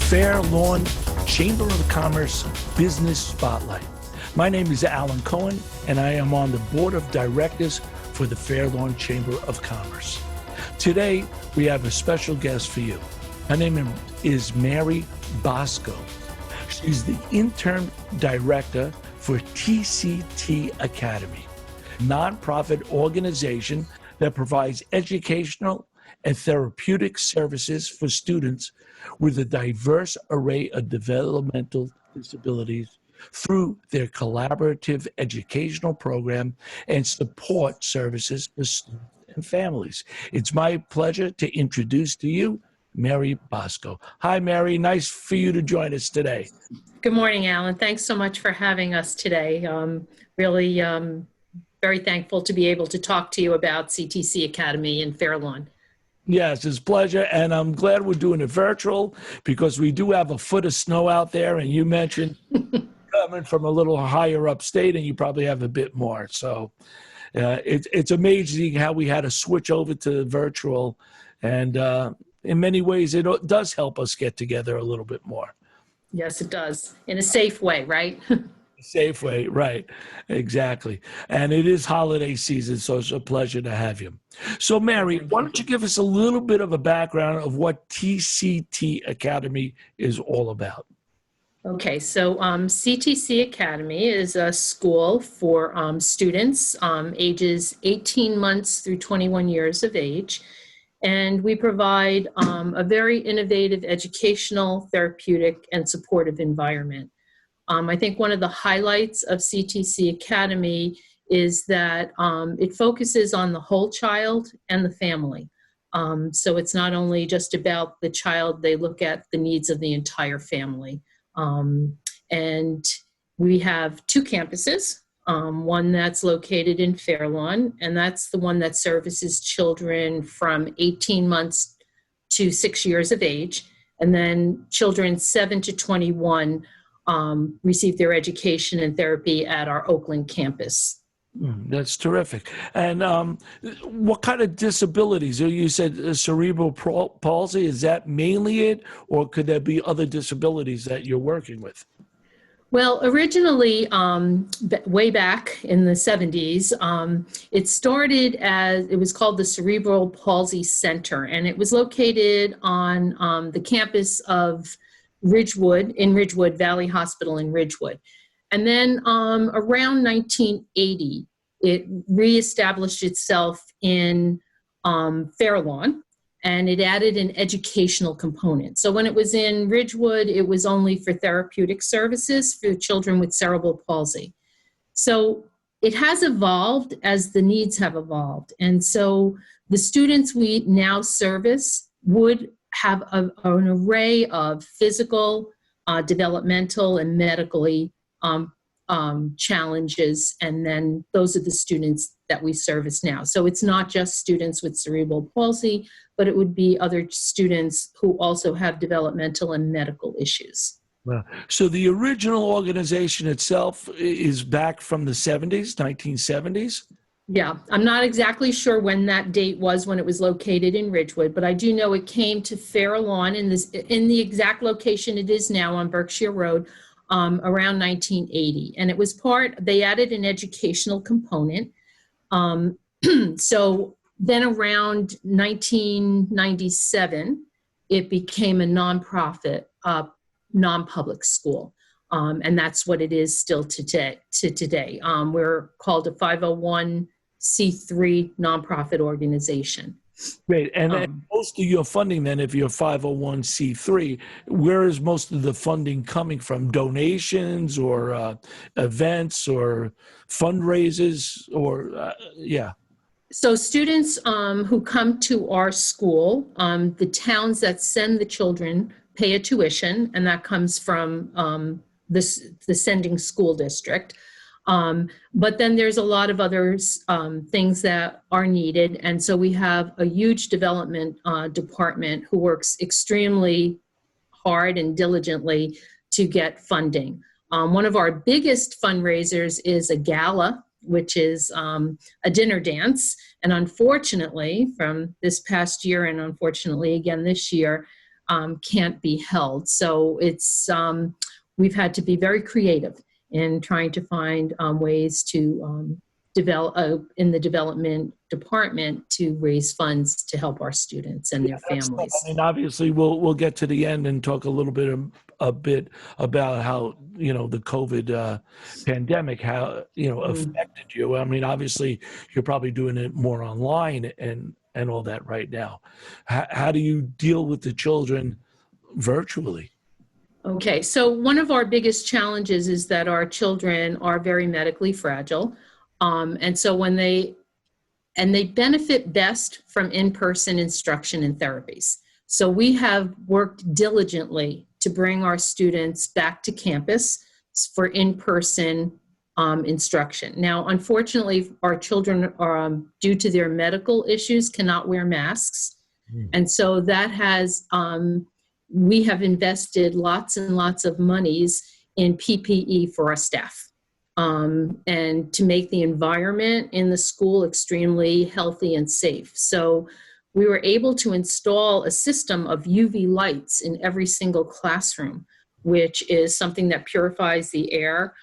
Fair Lawn Chamber of Commerce Business Spotlight. My name is Alan Cohen, and I am on the board of directors for the Fair Lawn Chamber of Commerce. Today, we have a special guest for you. Her name is Mary Bosco. She's the interim director for TCT Academy, a nonprofit organization that provides educational and therapeutic services for students with a diverse array of developmental disabilities through their collaborative educational program and support services for students and families. It's my pleasure to introduce to you Mary Bosco. Hi, Mary. Nice for you to join us today. Good morning, Alan. Thanks so much for having us today. Really very thankful to be able to talk to you about CTC Academy in Fair Lawn. Yes, it's a pleasure, and I'm glad we're doing it virtual because we do have a foot of snow out there, and you mentioned coming from a little higher upstate, and you probably have a bit more. So it's amazing how we had to switch over to virtual, and in many ways, it does help us get together a little bit more. Yes, it does. In a safe way, right? Safe way, right. Exactly. And it is holiday season, so it's a pleasure to have you. So, Mary, why don't you give us a little bit of a background of what TCT Academy is all about? Okay, so CTC Academy is a school for students ages 18 months through 21 years of age. And we provide a very innovative educational, therapeutic, and supportive environment. I think one of the highlights of CTC Academy is that it focuses on the whole child and the family. So it's not only just about the child, they look at the needs of the entire family. And we have two campuses. One that's located in Fair Lawn, and that's the one that services children from 18 months to 6 years of age. And then children 7 to 21 receive their education and therapy at our Oakland campus. That's terrific. And what kind of disabilities? You said cerebral palsy. Is that mainly it, or could there be other disabilities that you're working with? Well, originally, way back in the 70s, it started as, it was called the Cerebral Palsy Center, and it was located on the campus of Ridgewood Valley Hospital in Ridgewood. And then around 1980, it reestablished itself in Fair Lawn, and it added an educational component. So when it was in Ridgewood, it was only for therapeutic services for children with cerebral palsy. So it has evolved as the needs have evolved. And so the students we now service would have an array of physical, developmental, and medically challenges, and then those are the students that we service now. So it's not just students with cerebral palsy, but it would be other students who also have developmental and medical issues. Well, so the original organization itself is back from the 70s, 1970s? Yeah, I'm not exactly sure when that date was when it was located in Ridgewood, but I do know it came to Fair Lawn in the exact location it is now on Berkshire Road around 1980. And it was they added an educational component. So then around 1997, it became a nonprofit, non-public school. And that's what it is still today. We're called a 501c3 nonprofit organization. Great. And most of your funding then, if you're 501c3, where is most of the funding coming from? Donations or events or fundraisers or, yeah. So students who come to our school, the towns that send the children pay a tuition, and that comes from the sending school district. But then there's a lot of other things that are needed. And so we have a huge development department who works extremely hard and diligently to get funding. One of our biggest fundraisers is a gala, which is a dinner dance. And unfortunately, from this past year and unfortunately again this year, can't be held. So it's we've had to be very creative in trying to find ways to develop in the development department to raise funds to help our students and their families. I mean, obviously, we'll get to the end and talk a little bit about how the COVID pandemic, how affected you. I mean, obviously, you're probably doing it more online and all that right now. How do you deal with the children virtually? Okay, so one of our biggest challenges is that our children are very medically fragile. And so they benefit best from in-person instruction and therapies. So we have worked diligently to bring our students back to campus for in-person instruction. Now, unfortunately, our children are, due to their medical issues, cannot wear masks. And so that has, we have invested lots and lots of monies in PPE for our staff. And to make the environment in the school extremely healthy and safe. So we were able to install a system of UV lights in every single classroom, which is something that purifies the air.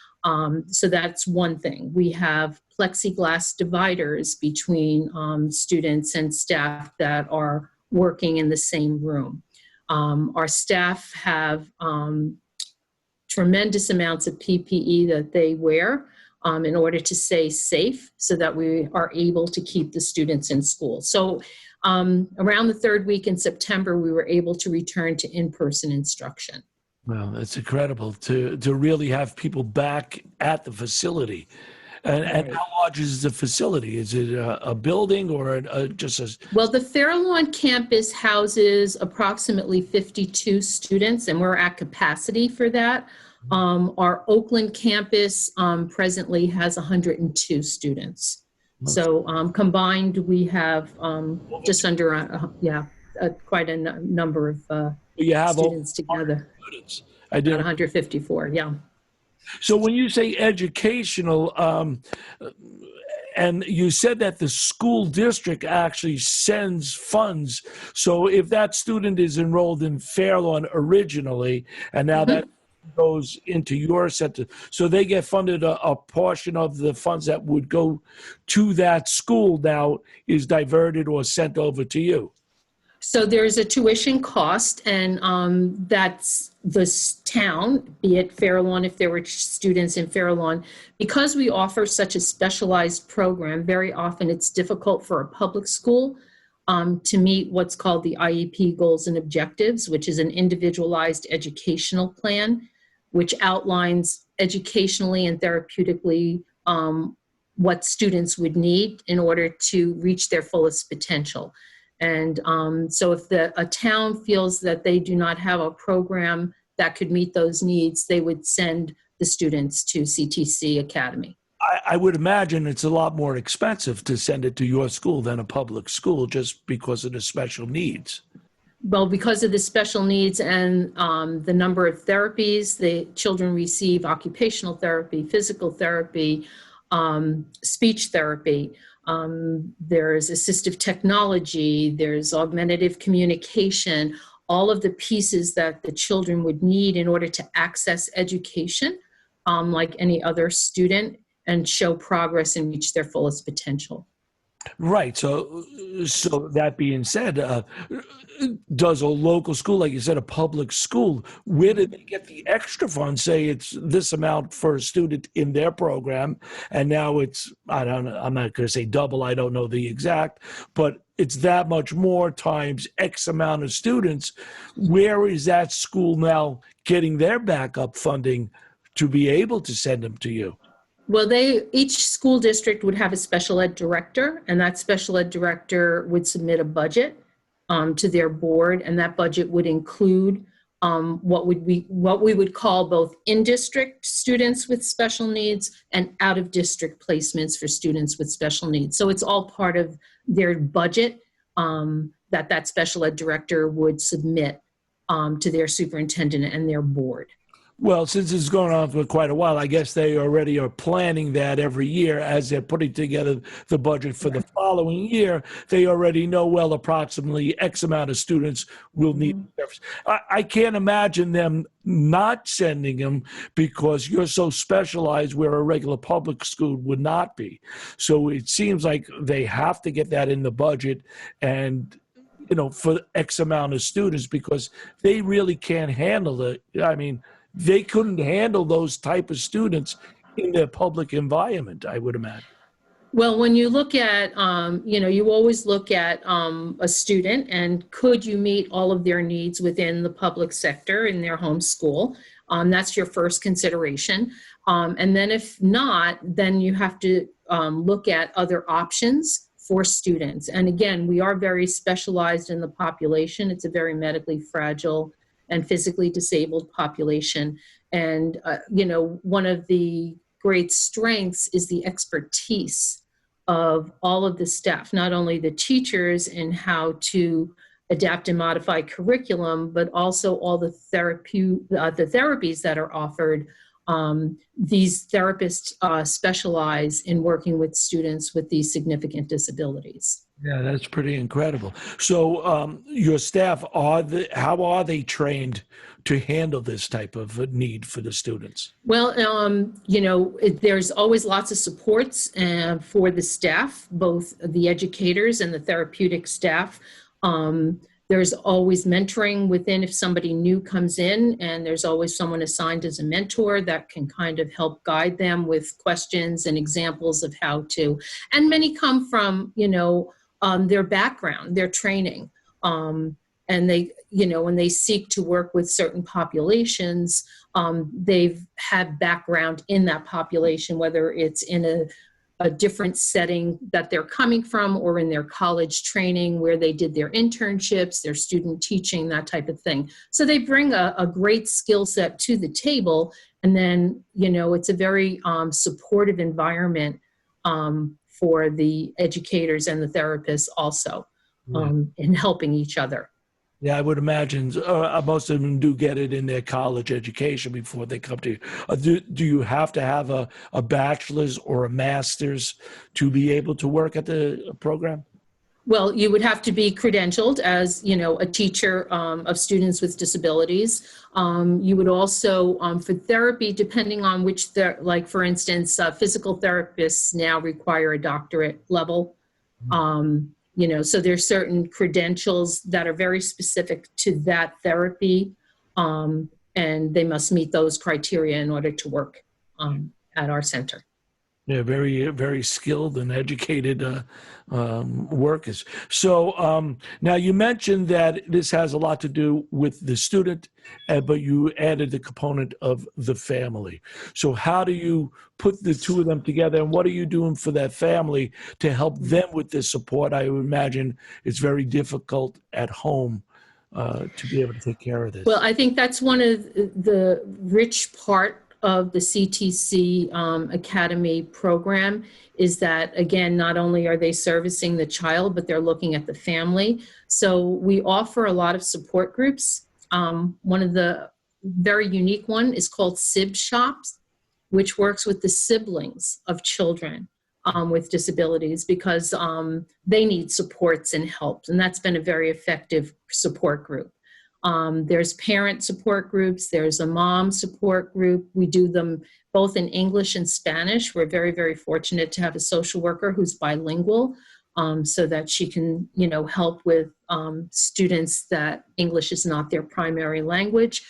So that's one thing. We have plexiglass dividers between students and staff that are working in the same room. Our staff have tremendous amounts of PPE that they wear in order to stay safe so that we are able to keep the students in school. So around the third week in September, we were able to return to in-person instruction. Well, it's incredible to really have people back at the facility. And how large is the facility? Is it a building or just a... Well, the Fairlawn campus houses approximately 52 students, and we're at capacity for that. Our Oakland campus presently has 102 students. So combined, we have just under, quite a number of students together. Students. About 154, yeah. So when you say educational, and you said that the school district actually sends funds. So if that student is enrolled in Fairlawn originally, and now that goes into your center, so they get funded a portion of the funds that would go to that school now is diverted or sent over to you. So there's a tuition cost, and that's this town, be it Fairlawn, if there were students in Fairlawn. Because we offer such a specialized program, very often it's difficult for a public school to meet what's called the IEP goals and objectives, which is an individualized educational plan, which outlines educationally and therapeutically what students would need in order to reach their fullest potential. And so if a town feels that they do not have a program that could meet those needs, they would send the students to CTC Academy. I would imagine it's a lot more expensive to send it to your school than a public school just because of the special needs. Well, because of the special needs and the number of therapies, the children receive occupational therapy, physical therapy, speech therapy. There's assistive technology, there's augmentative communication, all of the pieces that the children would need in order to access education like any other student and show progress and reach their fullest potential. Right. So that being said, does a local school, like you said, a public school, where did they get the extra funds? Say it's this amount for a student in their program, and now it's, I don't know, I'm not going to say double, I don't know the exact, but it's that much more times X amount of students. Where is that school now getting their backup funding to be able to send them to you? Well, each school district would have a special ed director, and that special ed director would submit a budget to their board, and that budget would include what we would call both in-district students with special needs and out-of-district placements for students with special needs. So it's all part of their budget that special ed director would submit to their superintendent and their board. Well, since it's going on for quite a while, I guess they already are planning that every year as they're putting together the budget for the following year. They already know, well, approximately X amount of students will need service. I can't imagine them not sending them because you're so specialized where a regular public school would not be. So it seems like they have to get that in the budget and for X amount of students because they really can't handle it. I mean, they couldn't handle those type of students in their public environment, I would imagine. Well, when you look at, you always look at a student and could you meet all of their needs within the public sector in their home school? That's your first consideration. And then if not, then you have to look at other options for students. And again, we are very specialized in the population. It's a very medically fragile and physically disabled population. And, one of the great strengths is the expertise of all of the staff, not only the teachers in how to adapt and modify curriculum, but also all the therapies that are offered. These therapists specialize in working with students with these significant disabilities. Yeah, that's pretty incredible. So your staff, how are they trained to handle this type of need for the students? Well, there's always lots of supports for the staff, both the educators and the therapeutic staff. There's always mentoring within if somebody new comes in, and there's always someone assigned as a mentor that can kind of help guide them with questions and examples of how to. And many come from, their background, their training. And they, when they seek to work with certain populations, they've had background in that population, whether it's in a different setting that they're coming from or in their college training where they did their internships, their student teaching, that type of thing. So they bring a great skill set to the table. And then, it's a very supportive environment for the educators and the therapists also in helping each other. Yeah, I would imagine most of them do get it in their college education before they come to you. Do you have to have a bachelor's or a master's to be able to work at the program? Well, you would have to be credentialed as, a teacher of students with disabilities. You would also, for therapy, depending on which, like for instance, physical therapists now require a doctorate level. So there's certain credentials that are very specific to that therapy, and they must meet those criteria in order to work at our center. Yeah, very, very skilled and educated workers. So now you mentioned that this has a lot to do with the student, but you added the component of the family. So how do you put the two of them together, and what are you doing for that family to help them with this support? I would imagine it's very difficult at home to be able to take care of this. Well, I think that's one of the rich part of the CTC Academy program is that, again, not only are they servicing the child, but they're looking at the family. So we offer a lot of support groups. One of the very unique one is called SIB Shops, which works with the siblings of children with disabilities because they need supports and help. And that's been a very effective support group. There's parent support groups, there's a mom support group. We do them both in English and Spanish. We're very, very fortunate to have a social worker who's bilingual so that she can, help with students that English is not their primary language.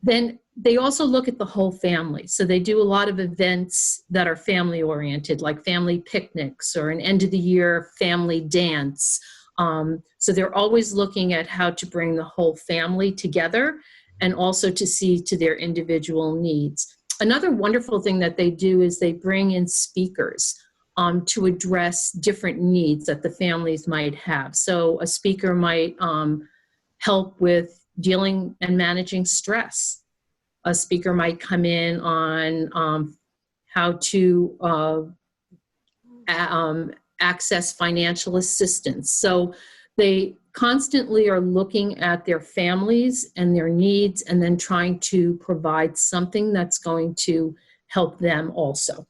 Then they also look at the whole family. So they do a lot of events that are family oriented, like family picnics or an end of the year family dance. So they're always looking at how to bring the whole family together and also to see to their individual needs. Another wonderful thing that they do is they bring in speakers to address different needs that the families might have. So a speaker might help with dealing and managing stress. A speaker might come in on how to access financial assistance. So they constantly are looking at their families and their needs and then trying to provide something that's going to help them also.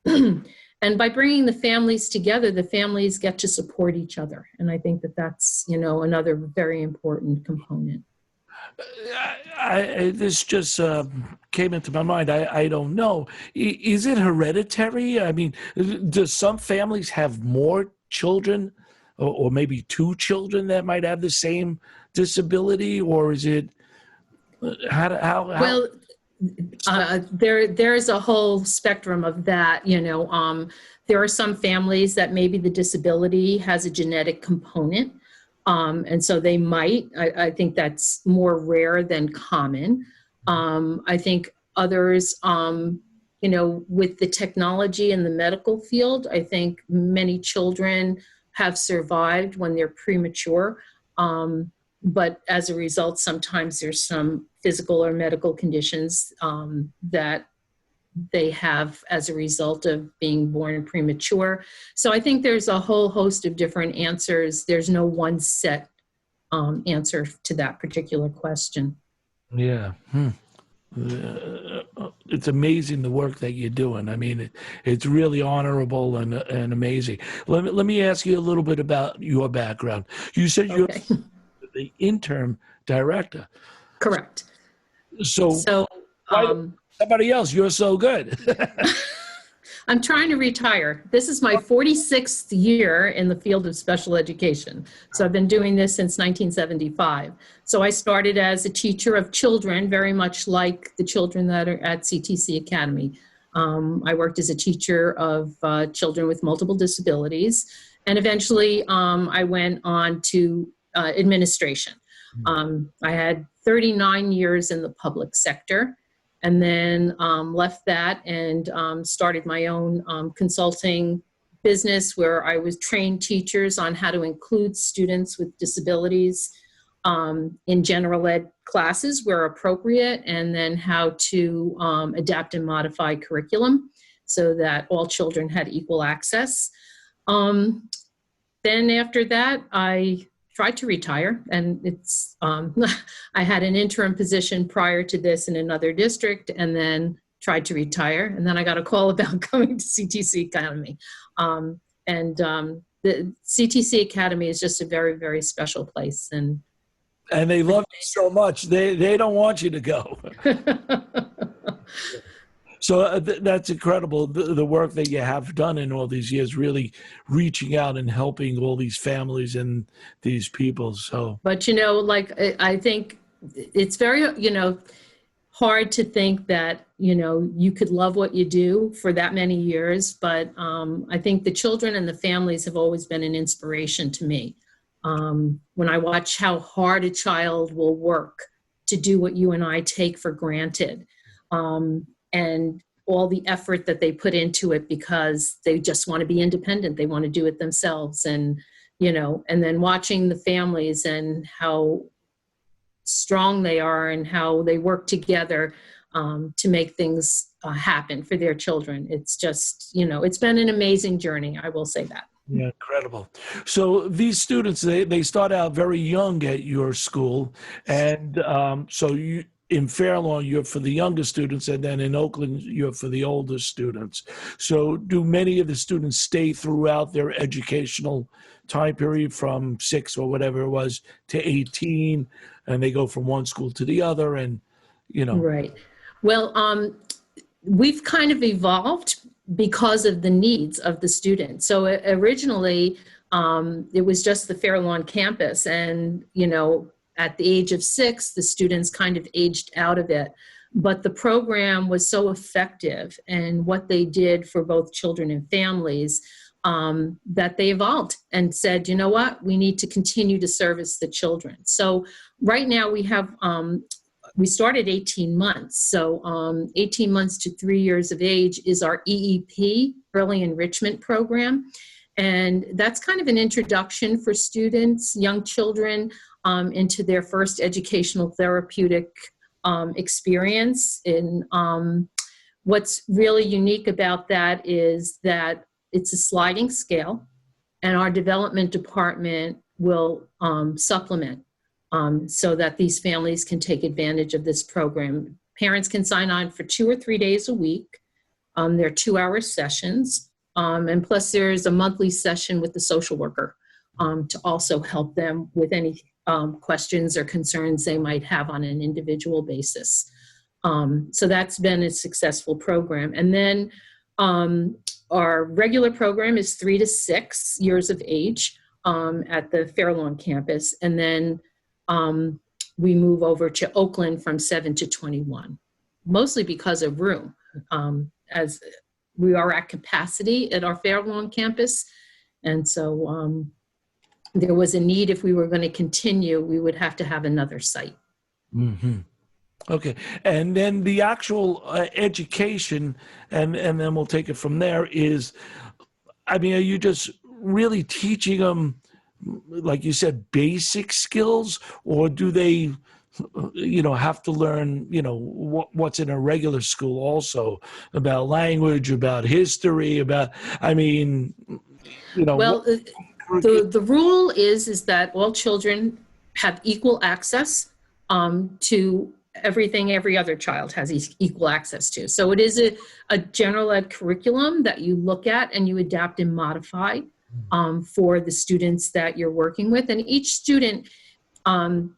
And by bringing the families together, the families get to support each other. And I think that that's, another very important component. This just came into my mind. I don't know. Is it hereditary? I mean, do some families have more children, or maybe two children that might have the same disability, or is it how? Well, there's a whole spectrum of that. There are some families that maybe the disability has a genetic component. And so they might, I think that's more rare than common. I think others, with the technology in the medical field, I think many children have survived when they're premature. But as a result, sometimes there's some physical or medical conditions that they have as a result of being born premature. So I think there's a whole host of different answers. There's no one set answer to that particular question. Yeah. It's amazing the work that you're doing. I mean, it's really honorable and amazing. Let me ask you a little bit about your background. You said you're the interim director. Correct. So somebody else, you're so good. I'm trying to retire. This is my 46th year in the field of special education. So I've been doing this since 1975. So I started as a teacher of children, very much like the children that are at CTC Academy. I worked as a teacher of children with multiple disabilities. And eventually I went on to administration. I had 39 years in the public sector, and then left that and started my own consulting business where I was trained teachers on how to include students with disabilities in general ed classes where appropriate, and then how to adapt and modify curriculum so that all children had equal access. Then after that, I tried to retire, and it's I had an interim position prior to this in another district, and then tried to retire, and then I got a call about coming to CTC Academy. The CTC Academy is just a very, very special place, and they love you so much. They don't want you to go. So that's incredible, the work that you have done in all these years, really reaching out and helping all these families and these people. So, but I think it's very hard to think that you could love what you do for that many years. But I think the children and the families have always been an inspiration to me. When I watch how hard a child will work to do what you and I take for granted. And all the effort that they put into it because they just want to be independent. They want to do it themselves. And, and then watching the families and how strong they are and how they work together to make things happen for their children. It's just, it's been an amazing journey. I will say that. Yeah, incredible. So these students, they start out very young at your school. And so in Fairlawn, you're for the younger students, and then in Oakland, you're for the older students. So do many of the students stay throughout their educational time period from 6 or whatever it was to 18, and they go from one school to the other, and, Right. Well, we've kind of evolved because of the needs of the students. So originally, it was just the Fairlawn campus, and, at the age of 6, the students kind of aged out of it. But the program was so effective and what they did for both children and families that they evolved and said, you know what, we need to continue to service the children. So right now we have, we started 18 months. So 18 months to 3 years of age is our EEP, Early Enrichment Program. And that's kind of an introduction for students, young children, into their first educational therapeutic experience. And what's really unique about that is that it's a sliding scale, and our development department will supplement so that these families can take advantage of this program. Parents can sign on for 2 or 3 days a week. They're 2-hour sessions. And plus there's a monthly session with the social worker to also help them with any questions or concerns they might have on an individual basis. So that's been a successful program. And then our regular program is 3 to 6 years of age at the Fairlawn campus. And then we move over to Oakland from 7 to 21, mostly because of room. As we are at capacity at our Fairlawn campus. And so there was a need, if we were going to continue, we would have to have another site. Mm-hmm. Okay. And then the actual education, and then we'll take it from there, is, I mean, are you just really teaching them, like you said, basic skills, or do they, have to learn, what's in a regular school also, about language, about history, about, Well, the rule is that all children have equal access to everything every other child has equal access to. So it is a general ed curriculum that you look at and you adapt and modify for the students that you're working with. And each student,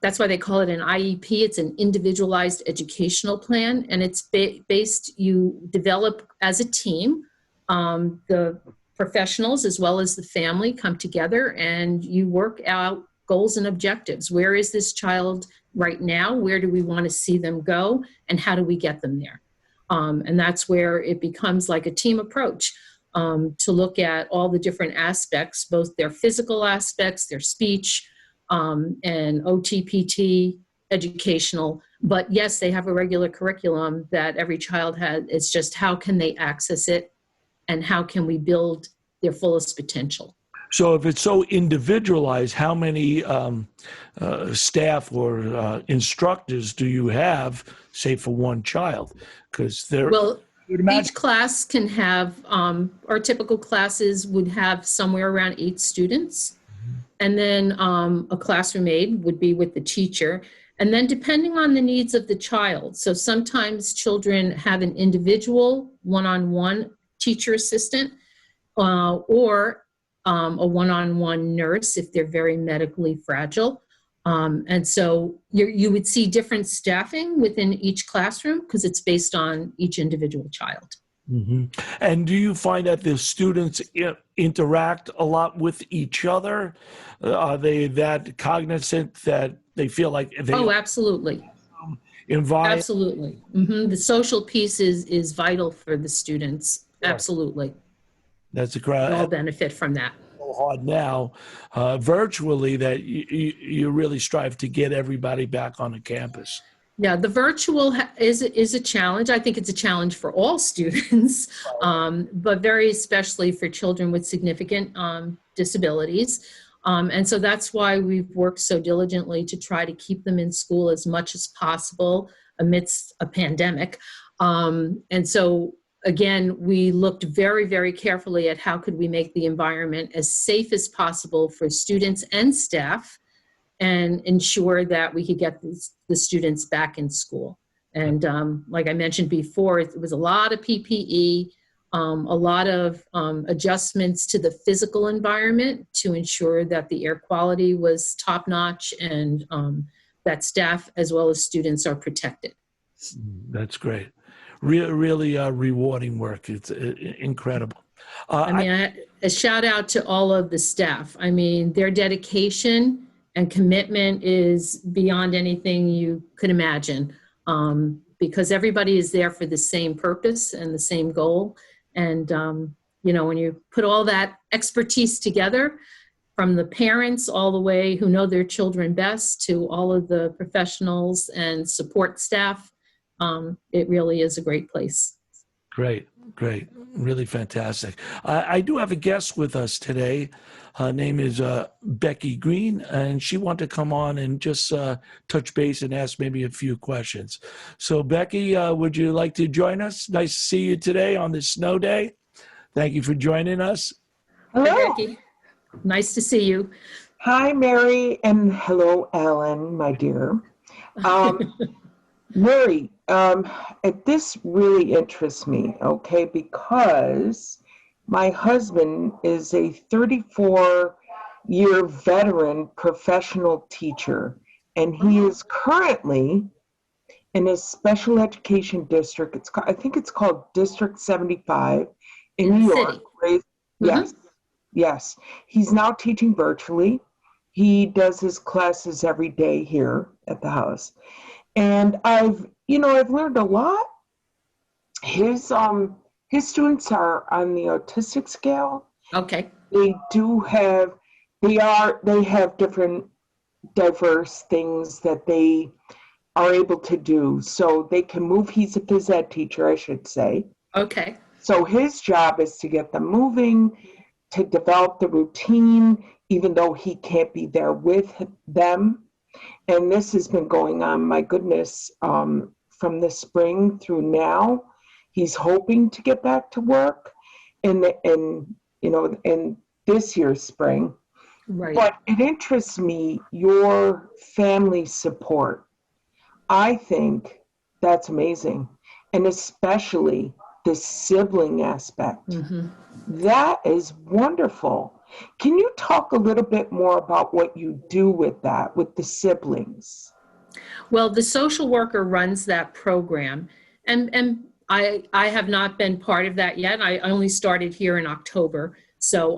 that's why they call it an IEP. It's an individualized educational plan, and it's based, you develop as a team. The professionals as well as the family come together and you work out goals and objectives. Where is this child right now? Where do we want to see them go? And how do we get them there? And that's where it becomes like a team approach to look at all the different aspects, both their physical aspects, their speech, and OTPT, educational. But yes, they have a regular curriculum that every child has. It's just how can they access it and how can we build their fullest potential? So if it's so individualized, how many staff or instructors do you have, say, for one child? Because each class can have, our typical classes would have somewhere around 8 students. And then a classroom aide would be with the teacher. And then depending on the needs of the child. So sometimes children have an individual one-on-one teacher assistant or a one-on-one nurse if they're very medically fragile. And so you would see different staffing within each classroom because it's based on each individual child. Mm-hmm. And do you find that the students interact a lot with each other? Are they that cognizant that they feel like they... Oh, absolutely. Absolutely. Mm-hmm. The social piece is vital for the students. Yeah. Absolutely. That's a crowd. They all benefit from that. So hard now, virtually, that you really strive to get everybody back on the campus. Yeah, the virtual is a challenge. I think it's a challenge for all students, but very especially for children with significant disabilities. And so that's why we've worked so diligently to try to keep them in school as much as possible amidst a pandemic. And so, again, we looked very, very carefully at how could we make the environment as safe as possible for students and staff and ensure that we could get the students back in school. And like I mentioned before, it was a lot of PPE, a lot of adjustments to the physical environment to ensure that the air quality was top-notch and that staff as well as students are protected. That's great. Really rewarding work. It's incredible. A shout out to all of the staff. I mean, their dedication and commitment is beyond anything you could imagine, because everybody is there for the same purpose and the same goal. And, when you put all that expertise together, from the parents all the way who know their children best to all of the professionals and support staff, it really is a great place. Great. Really fantastic. I do have a guest with us today. Her name is Becky Green, and she wanted to come on and just touch base and ask maybe a few questions. So, Becky, would you like to join us? Nice to see you today on this snow day. Thank you for joining us. Hello. Hi, Becky. Nice to see you. Hi, Mary, and hello, Alan, my dear. Mary, this really interests me, okay, because my husband is a 34-year veteran professional teacher, and he is currently in a special education district. I think it's called District 75 in In the New York. city. Yes, yes. He's now teaching virtually. He does his classes every day here at the house. And I've learned a lot. His students are on the autistic scale. Okay. They have different diverse things that they are able to do. So they can move. He's a phys ed teacher, I should say. Okay. So his job is to get them moving, to develop the routine, even though he can't be there with them. And this has been going on, my goodness, from the spring through now. He's hoping to get back to work in this year's spring. Right. But it interests me, your family support. I think that's amazing. And especially the sibling aspect. That is wonderful. Can you talk a little bit more about what you do with that, with the siblings? Well, the social worker runs that program, and I have not been part of that yet. I only started here in October, so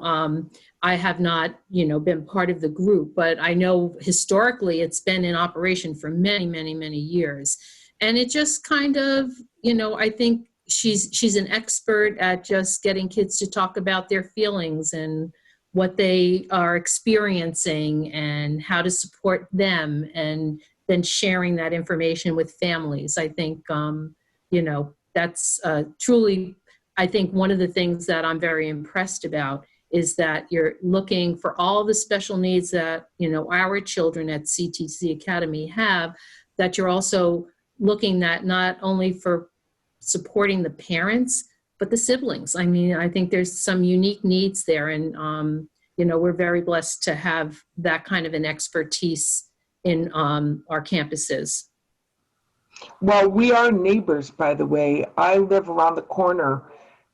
I have not, been part of the group. But I know historically it's been in operation for many, many, many years, and it just kind of, I think she's an expert at just getting kids to talk about their feelings and what they are experiencing and how to support them, and then sharing that information with families. I think, that's truly, I think one of the things that I'm very impressed about is that you're looking for all the special needs that, our children at CTC Academy have, that you're also looking at not only for supporting the parents, but the siblings. I mean, I think there's some unique needs there, and we're very blessed to have that kind of an expertise in our campuses. Well, we are neighbors, by the way. I live around the corner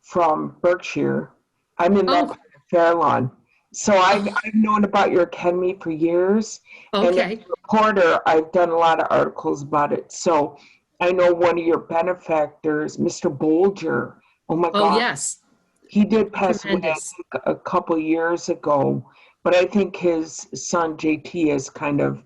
from Berkshire. I'm in that part of Fairlawn. So I've known about your academy for years. Okay. And as a reporter, I've done a lot of articles about it. So I know one of your benefactors, Mr. Bolger. Oh my God. Oh, yes. He did pass away, I Tremendous. think, a couple years ago. But I think his son, JT, has kind of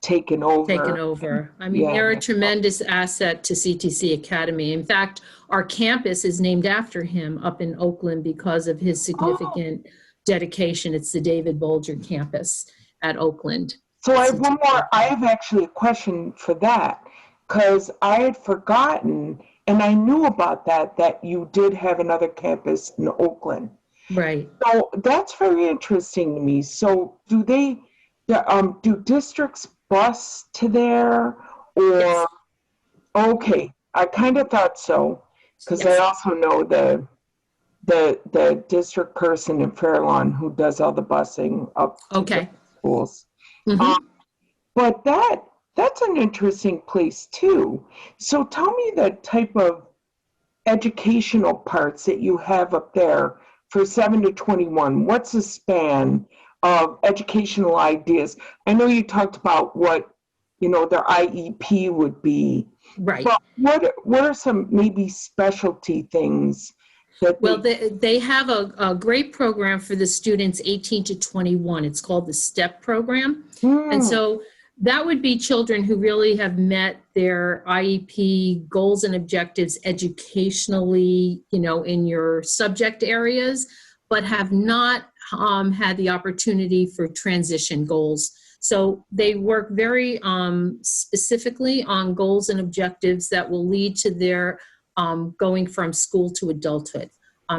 taken over. I mean, Yeah. they're a tremendous asset to CTC Academy. In fact, our campus is named after him up in Oakland because of his significant dedication. It's the David Bolger campus at Oakland. So I have one more. I have actually a question for that, because I had forgotten, and I knew about that you did have another campus in Oakland. Right. So that's very interesting to me. So do districts bus to there, or? Yes. Okay, I kind of thought so, because I also know the district person in Fairlawn who does all the busing up to schools. But that's an interesting place too. So tell me the type of educational parts that you have up there for 7 to 21. What's the span of educational ideas? I know you talked about what their IEP would be. Right. But what are some maybe specialty things that they have a great program for the students 18 to 21. It's called the STEP program. And so that would be children who really have met their IEP goals and objectives educationally, in your subject areas, but have not had the opportunity for transition goals. So they work very specifically on goals and objectives that will lead to their going from school to adulthood.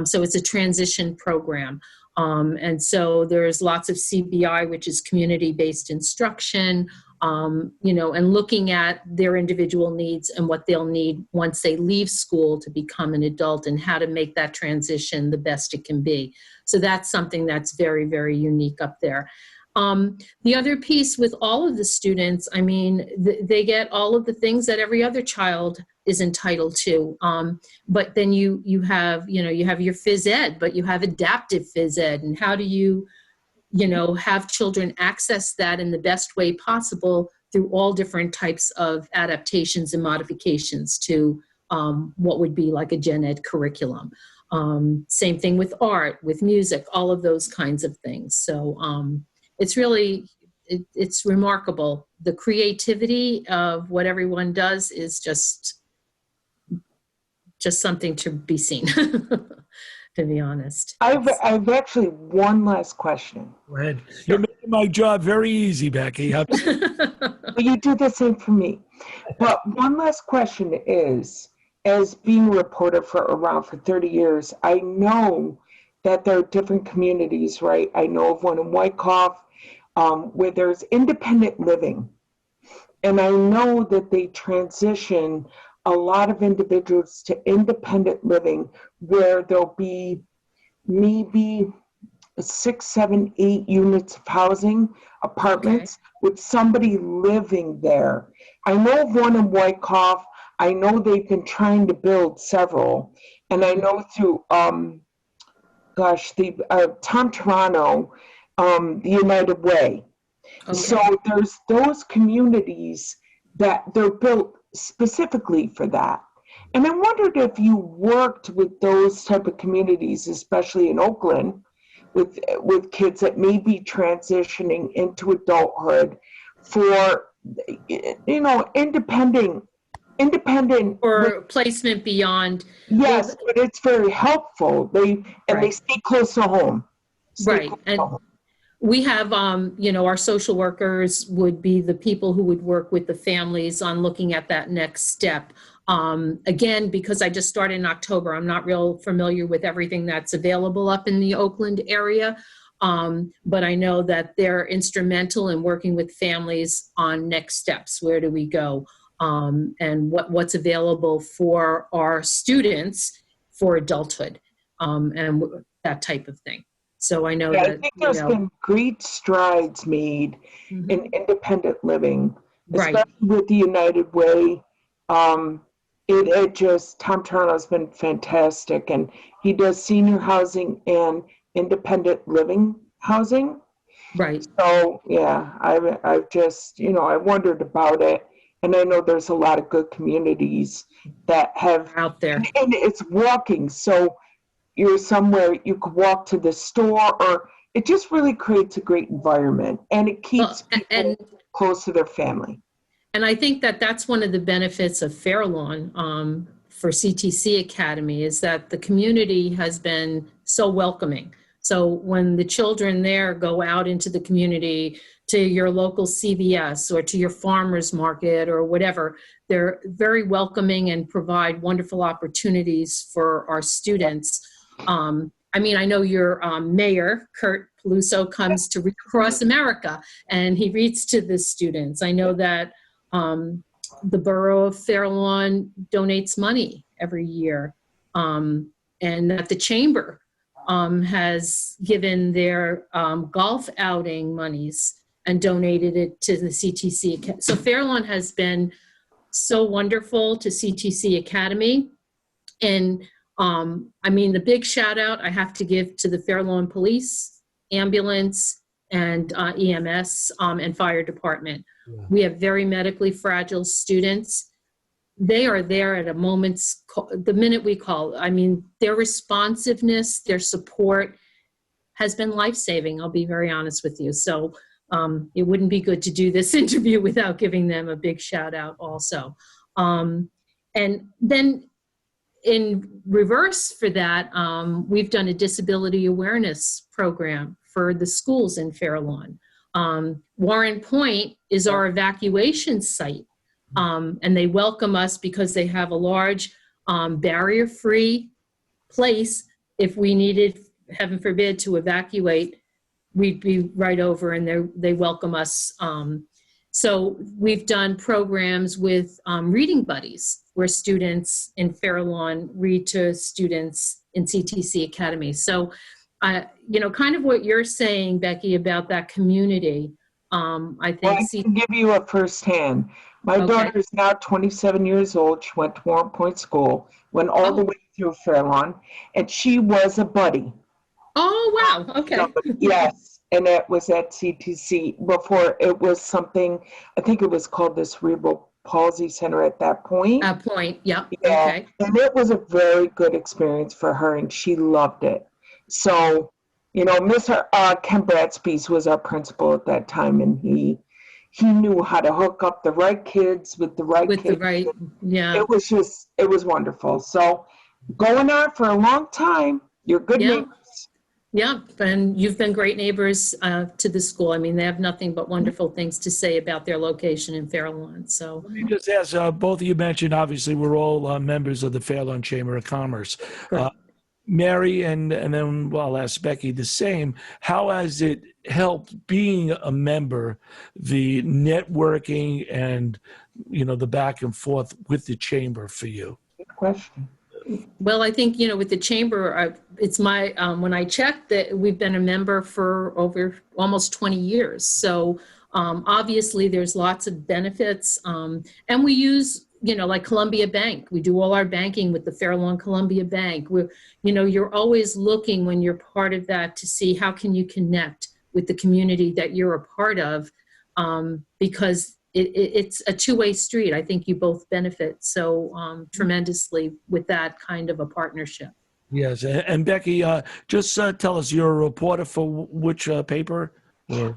So it's a transition program. And so there's lots of CBI, which is community-based instruction, and looking at their individual needs and what they'll need once they leave school to become an adult, and how to make that transition the best it can be. So that's something that's very, very unique up there. The other piece with all of the students, I mean, they get all of the things that every other child is entitled to. But then you have your phys ed, but you have adaptive phys ed. And how do you have children access that in the best way possible through all different types of adaptations and modifications to what would be like a gen ed curriculum. Same thing with art, with music, all of those kinds of things. So it's really, it's remarkable. The creativity of what everyone does is just something to be seen, to be honest. I've actually one last question. Go ahead. You're making my job very easy, Becky. Well, you do the same for me. But one last question is, as being a reporter around for 30 years, I know that there are different communities, right? I know of one in Wyckoff where there's independent living. And I know that they transition a lot of individuals to independent living where there'll be maybe 6, 7, 8 units of housing, apartments, with somebody living there. I know of one in Wyckoff. I know they've been trying to build several. And I know through, Tom Toronto, the United Way. Okay. So there's those communities that they're built specifically for that. And I wondered if you worked with those type of communities, especially in Oakland, with kids that may be transitioning into adulthood for, independent or placement beyond. Yes, but it's very helpful. They stay close to home. We have, our social workers would be the people who would work with the families on looking at that next step. Again, because I just started in October, I'm not real familiar with everything that's available up in the Oakland area. But I know that they're instrumental in working with families on next steps. Where do we go? And what's available for our students for adulthood, and that type of thing. So I know that I think there's been great strides made in independent living, especially with the United Way. It just, Tom Toronto's been fantastic, and he does senior housing and independent living housing. Right. So yeah, I've just, I wondered about it. And I know there's a lot of good communities that have out there, and it's walking. So you're somewhere you could walk to the store, or it just really creates a great environment, and it keeps people close to their family. And I think that that's one of the benefits of Fair Lawn for CTC Academy, is that the community has been so welcoming. So when the children there go out into the community, to your local CVS or to your farmer's market or whatever, they're very welcoming and provide wonderful opportunities for our students. I mean, I know your mayor, Kurt Peluso, comes to Read Across America, and he reads to the students. I know that the borough of Fair Lawn donates money every year, and that the chamber has given their golf outing monies and donated it to the CTC. So Fair Lawn has been so wonderful to CTC Academy. And I mean, the big shout out I have to give to the Fair Lawn Police, ambulance, and EMS and fire department. Yeah. We have very medically fragile students. They are there at a moment's call, the minute we call. I mean, their responsiveness, their support has been life-saving, I'll be very honest with you. So it wouldn't be good to do this interview without giving them a big shout out also. And then in reverse for that, we've done a disability awareness program for the schools in Fair Lawn. Warren Point is our evacuation site, and they welcome us because they have a large barrier-free place. If we needed, heaven forbid, to evacuate, we'd be right over, and they welcome us. So we've done programs with reading buddies, where students in Fair Lawn read to students in CTC Academy. So kind of what you're saying, Becky, about that community. I Well, think. I can give you a firsthand. My daughter is now 27 years old. She went to Warren Point School, went all the way through Fairlawn, and she was a buddy. Oh, wow. Okay. Yes, and it was at CTC before it was something, I think it was called the Cerebral Palsy Center at that point. Yeah. Yeah, Okay. and it was a very good experience for her, and she loved it. So, Mr. Ken Bradspees was our principal at that time, and he knew how to hook up the right kids with the right kids. Yeah. It was wonderful. So, going on for a long time, you're good neighbors. Yeah, and you've been great neighbors to the school. I mean, they have nothing but wonderful things to say about their location in Fairlawn. So Let me just ask, both of you mentioned, obviously, we're all members of the Fairlawn Chamber of Commerce. Mary, and then I'll ask Becky the same. How has it helped being a member, the networking and, the back and forth with the chamber for you? Good question. Well, I think, with the chamber, it's my, when I checked that we've been a member for over almost 20 years. So obviously there's lots of benefits. And we use, like Columbia Bank. We do all our banking with the Fairlawn Columbia Bank. You're always looking when you're part of that to see how can you connect with the community that you're a part of, because it's a two-way street. I think you both benefit so tremendously with that kind of a partnership. Yes, and Becky, just tell us, you're a reporter for which paper?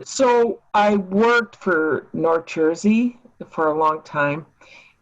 So I worked for North Jersey for a long time,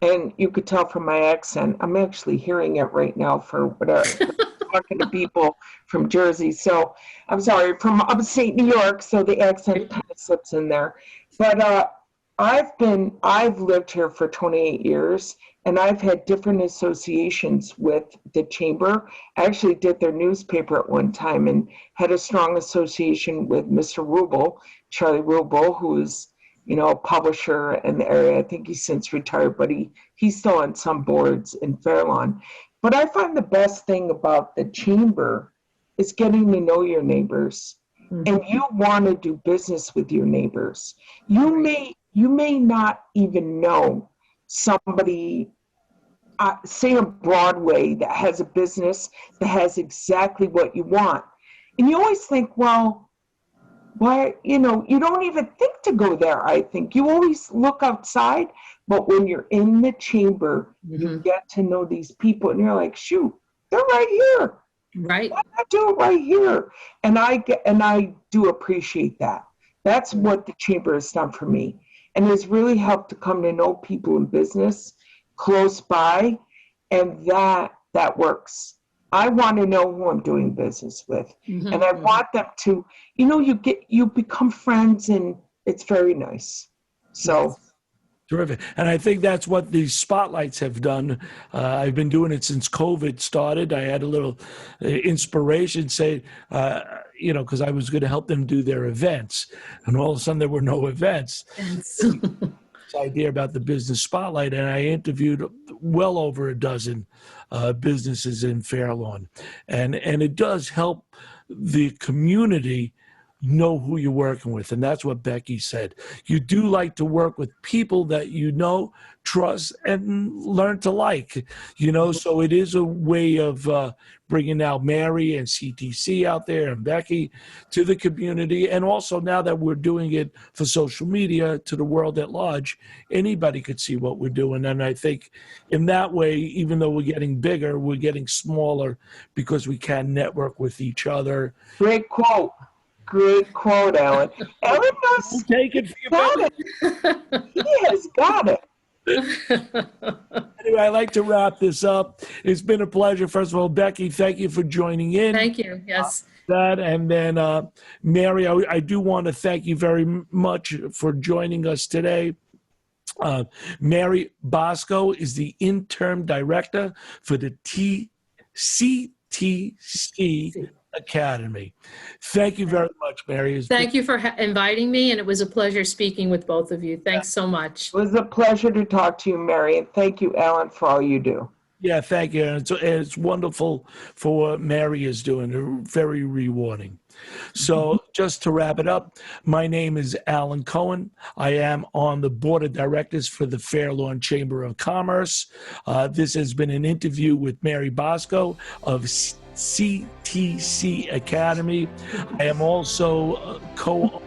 and you could tell from my accent, I'm actually hearing it right now for whatever, talking to people from Jersey. So I'm sorry, from upstate New York, so the accent kind of slips in there. But I've lived here for 28 years, and I've had different associations with the chamber. I actually did their newspaper at one time and had a strong association with Mr. Rubel, Charlie Rubel, who's, a publisher in the area. I think he's since retired, but he's still on some boards in Fairlawn. But I find the best thing about the chamber is getting to know your neighbors. And you want to do business with your neighbors. You may not even know somebody, say on Broadway, that has a business that has exactly what you want. And you always think, well, why, you don't even think to go there, I think. You always look outside, but when you're in the chamber, you get to know these people, and you're like, shoot, they're right here. Right. Why not do it right here? And I do appreciate that. That's what the chamber has done for me. And it's really helped to come to know people in business close by, and that works. I want to know who I'm doing business with, and I want them to, you become friends, and it's very nice. So. Terrific. And I think that's what these spotlights have done. I've been doing it since COVID started. I had a little inspiration, say, because I was going to help them do their events. And all of a sudden there were no events. This idea about the business spotlight. And I interviewed well over a dozen businesses in Fairlawn. And it does help the community know who you're working with. And that's what Becky said. You do like to work with people that trust, and learn to like, so it is a way of bringing out Mary and CTC out there and Becky to the community. And also now that we're doing it for social media to the world at large, anybody could see what we're doing. And I think in that way, even though we're getting bigger, we're getting smaller because we can network with each other. Great quote. Good quote, Alan. Alan knows. Take it for your it. He has got it. Anyway, I'd like to wrap this up. It's been a pleasure. First of all, Becky, thank you for joining in. Thank you. Yes. And then Mary, I do want to thank you very much for joining us today. Mary Bosco is the interim director for the CTC Academy. Thank you very much, Mary. Thank you for inviting me, and it was a pleasure speaking with both of you. Thanks so much. It was a pleasure to talk to you, Mary, and thank you, Alan, for all you do. Yeah, thank you. And it's wonderful for what Mary is doing. They're very rewarding. So just to wrap it up, my name is Alan Cohen. I am on the board of directors for the Fair Lawn Chamber of Commerce. This has been an interview with Mary Bosco of CTC Academy. I am also a co-owner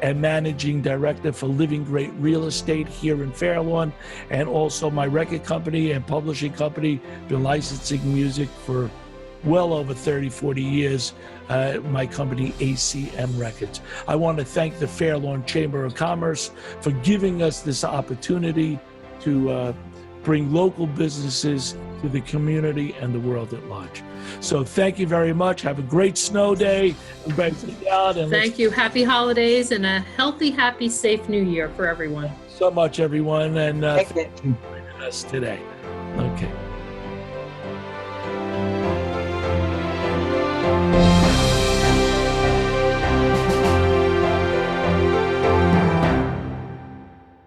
and managing director for Living Great Real Estate here in Fair Lawn, and also my record company and publishing company, been licensing music for well over 30, 40 years, my company, ACM Records. I want to thank the Fair Lawn Chamber of Commerce for giving us this opportunity to bring local businesses to the community and the world at large. So thank you very much. Have a great snow day. Thank you. Happy holidays and a healthy, happy, safe new year for everyone. So much, everyone. And thank you for joining us today. Okay.